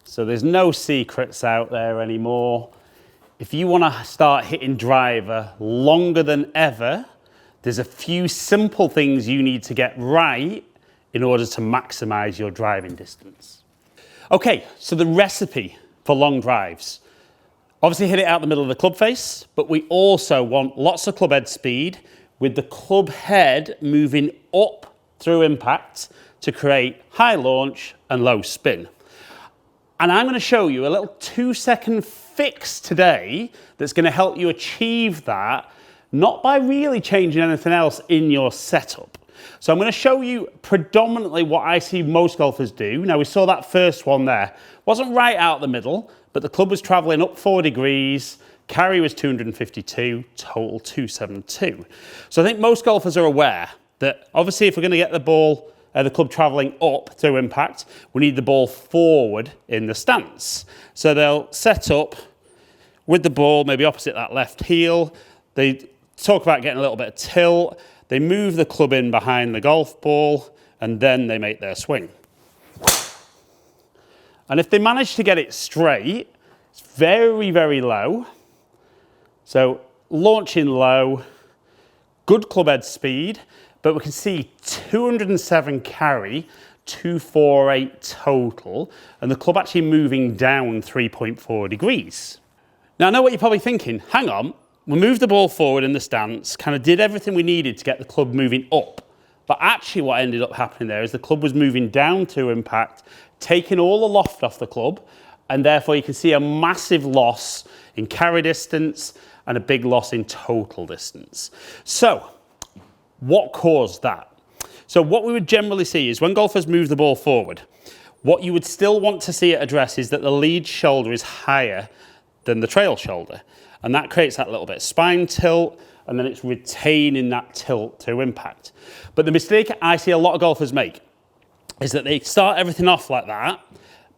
So there's no secrets out there anymore. If you want to start hitting driver longer than ever, there's a few simple things you need to get right in order to maximize your driving distance. Okay, so the recipe for long drives. Obviously hit it out the middle of the club face, but we also want lots of club head speed with the club head moving up through impact to create high launch and low spin. And I'm going to show you a little 2-second fix today that's going to help you achieve that, not by really changing anything else in your setup. So I'm going to show you predominantly what I see most golfers do. Now we saw that first one there. Wasn't right out the middle, but the club was traveling up 4 degrees, carry was 252, total 272. So I think most golfers are aware that obviously if we're going to get the club traveling up through impact, we need the ball forward in the stance. So they'll set up with the ball maybe opposite that left heel. They talk about getting a little bit of tilt. They move the club in behind the golf ball and then they make their swing. And if they manage to get it straight, it's very, very low. So launching low, good club head speed, but we can see 207 carry, 248 total, and the club actually moving down 3.4 degrees. Now I know what you're probably thinking, hang on, we moved the ball forward in the stance, kind of did everything we needed to get the club moving up. But actually what ended up happening there is the club was moving down to impact, taking all the loft off the club, and therefore you can see a massive loss in carry distance and a big loss in total distance. So, what caused that? So what we would generally see is when golfers move the ball forward, what you would still want to see it address is that the lead shoulder is higher than the trail shoulder. And that creates that little bit of spine tilt, and then it's retaining that tilt to impact. But the mistake I see a lot of golfers make is that they start everything off like that,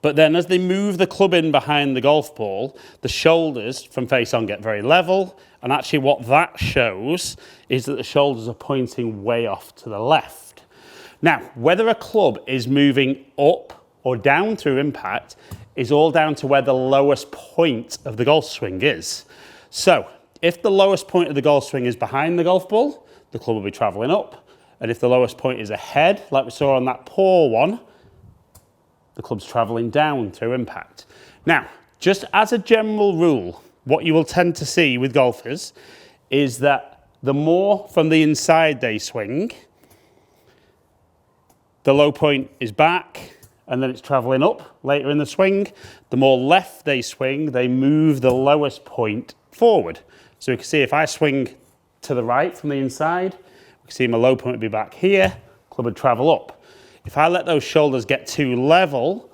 but then as they move the club in behind the golf ball, the shoulders from face on get very level, and actually what that shows is that the shoulders are pointing way off to the left. Now, whether a club is moving up or down through impact is all down to where the lowest point of the golf swing is. So, if the lowest point of the golf swing is behind the golf ball, the club will be traveling up. And if the lowest point is ahead, like we saw on that poor one, the club's traveling down through impact. Now, just as a general rule, what you will tend to see with golfers is that the more from the inside they swing, the low point is back and then it's traveling up later in the swing. The more left they swing, they move the lowest point forward. So you can see if I swing to the right from the inside, we can see my low point would be back here, club would travel up. If I let those shoulders get too level,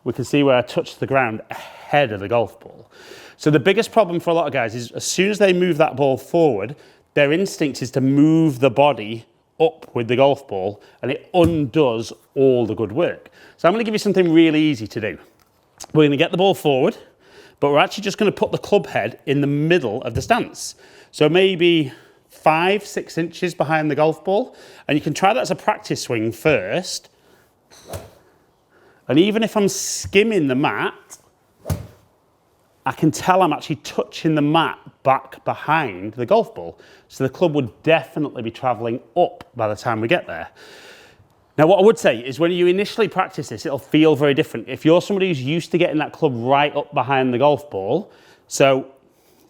we can see where I touch the ground ahead of the golf ball. So the biggest problem for a lot of guys is as soon as they move that ball forward, their instinct is to move the body up with the golf ball, and it undoes all the good work. So I'm going to give you something really easy to do. We're going to get the ball forward, but we're actually just going to put the club head in the middle of the stance. So maybe 5-6 inches behind the golf ball, and you can try that as a practice swing first. And even if I'm skimming the mat, I can tell I'm actually touching the mat back behind the golf ball. So the club would definitely be traveling up by the time we get there. Now what I would say is when you initially practice this, it'll feel very different. If you're somebody who's used to getting that club right up behind the golf ball, so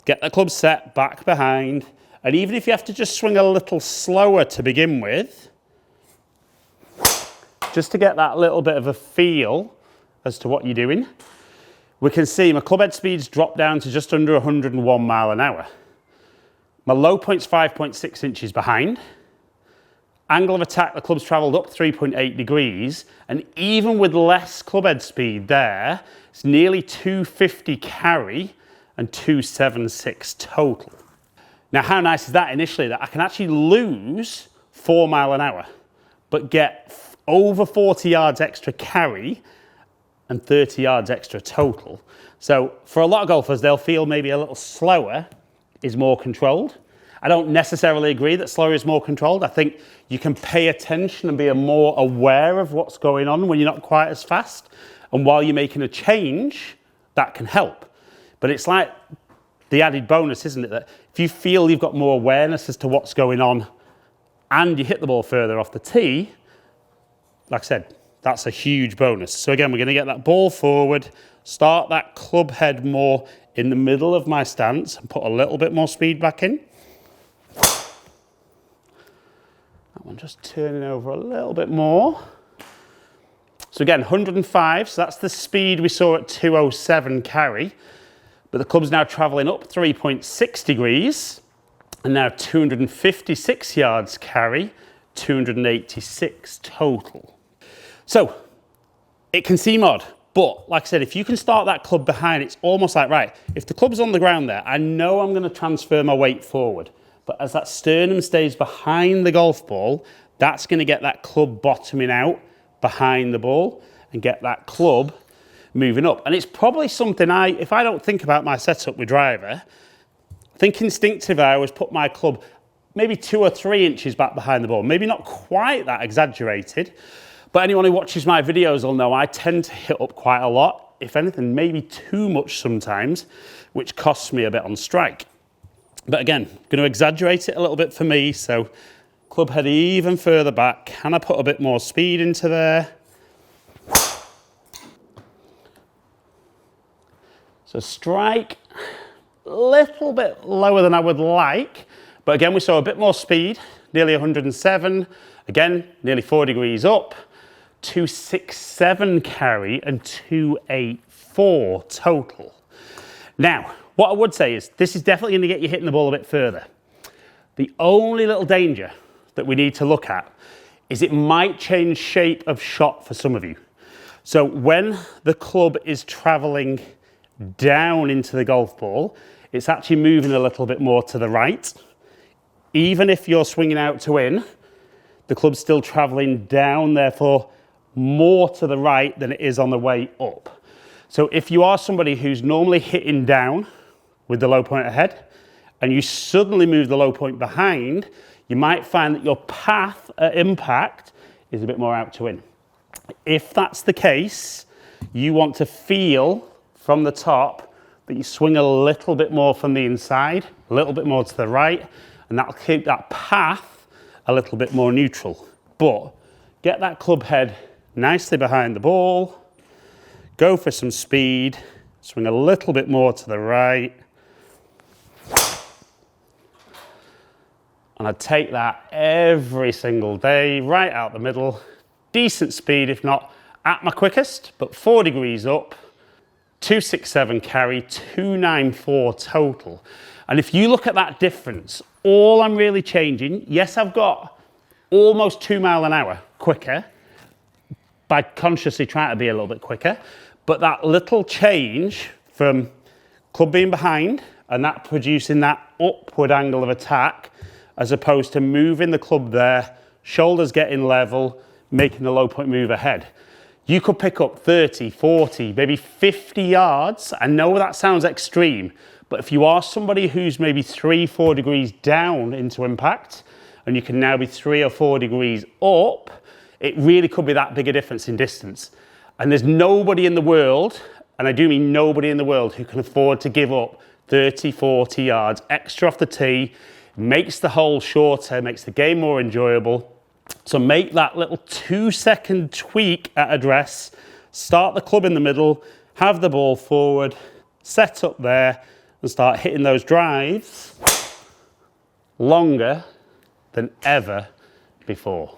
get the club set back behind, and even if you have to just swing a little slower to begin with, just to get that little bit of a feel as to what you're doing, we can see my club head speed's dropped down to just under 101 mile an hour. My low point's 5.6 inches behind. Angle of attack, the club's travelled up 3.8 degrees, and even with less club head speed there, it's nearly 250 carry and 276 total. Now, how nice is that initially, that I can actually lose 4 mile an hour, but get over 40 yards extra carry and 30 yards extra total. So for a lot of golfers, they'll feel maybe a little slower is more controlled. I don't necessarily agree that slower is more controlled. I think you can pay attention and be more aware of what's going on when you're not quite as fast. And while you're making a change, that can help. But it's like the added bonus, isn't it? That if you feel you've got more awareness as to what's going on and you hit the ball further off the tee, like I said, that's a huge bonus. So again, we're going to get that ball forward, start that club head more in the middle of my stance and put a little bit more speed back in. That one just turning over a little bit more. So again, 105, so that's the speed we saw at 207 carry. But the club's now travelling up 3.6 degrees and now 256 yards carry, 286 total. So it can seem odd, but like I said, if you can start that club behind, it's almost like, right, if the club's on the ground there, I know I'm going to transfer my weight forward. But as that sternum stays behind the golf ball, that's going to get that club bottoming out behind the ball and get that club moving up. And it's probably something if I don't think about my setup with driver, I think instinctively I always put my club maybe 2 or 3 inches back behind the ball. Maybe not quite that exaggerated, but anyone who watches my videos will know I tend to hit up quite a lot. If anything, maybe too much sometimes, which costs me a bit on strike. But again, going to exaggerate it a little bit for me. So club head even further back. Can I put a bit more speed into there? So strike, a little bit lower than I would like. But again, we saw a bit more speed, nearly 107. Again, nearly 4 degrees up. 267 carry and 284 total. Now, what I would say is this is definitely going to get you hitting the ball a bit further. The only little danger that we need to look at is it might change shape of shot for some of you. So when the club is traveling down into the golf ball, it's actually moving a little bit more to the right. Even if you're swinging out to in, the club's still traveling down, therefore more to the right than it is on the way up. So if you are somebody who's normally hitting down with the low point ahead and you suddenly move the low point behind, you might find that your path at impact is a bit more out to in. If that's the case, you want to feel from the top that you swing a little bit more from the inside, a little bit more to the right, and that'll keep that path a little bit more neutral. But get that club head nicely behind the ball, go for some speed, swing a little bit more to the right. And I take that every single day, right out the middle. Decent speed, if not at my quickest, but 4 degrees up, 267 carry, 294 total. And if you look at that difference, all I'm really changing, yes, I've got almost 2 miles an hour quicker by consciously trying to be a little bit quicker, but that little change from club being behind and that producing that upward angle of attack, as opposed to moving the club there, shoulders getting level, making the low point move ahead. You could pick up 30, 40, maybe 50 yards. I know that sounds extreme, but if you are somebody who's maybe 3-4 degrees down into impact, and you can now be 3 or 4 degrees up, it really could be that big a difference in distance. And there's nobody in the world, and I do mean nobody in the world, who can afford to give up 30, 40 yards extra off the tee. Makes the hole shorter, makes the game more enjoyable. So make that little 2-second tweak at address, start the club in the middle, have the ball forward, set up there, and start hitting those drives longer than ever before.